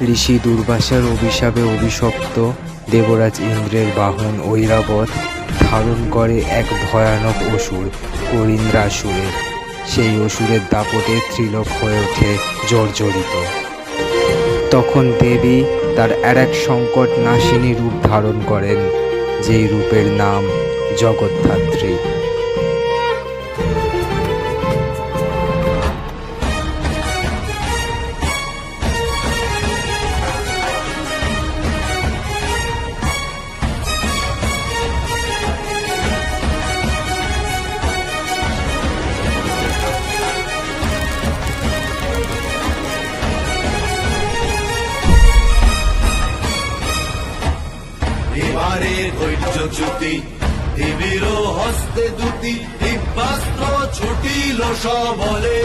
ঋষি দুর্বাসার অভিশাপে অভিশপ্ত দেবরাজ ইন্দ্রের বাহন ঐরাবত ধারণ করে এক ভয়ানক অসুর অরিন্দ্রাসুরের। সেই অসুরের দাপটে ত্রিলোক হয়ে ওঠে জর্জরিত। তখন দেবী তার এক সংকট নাশিনী রূপ ধারণ করেন, যেই রূপের নাম জগদ্ধাত্রী। এবারে ধৈর্যচ্যুতি দেবীর হস্তে দুটি দিব্যাস্ত্র ছুটিল সবলে।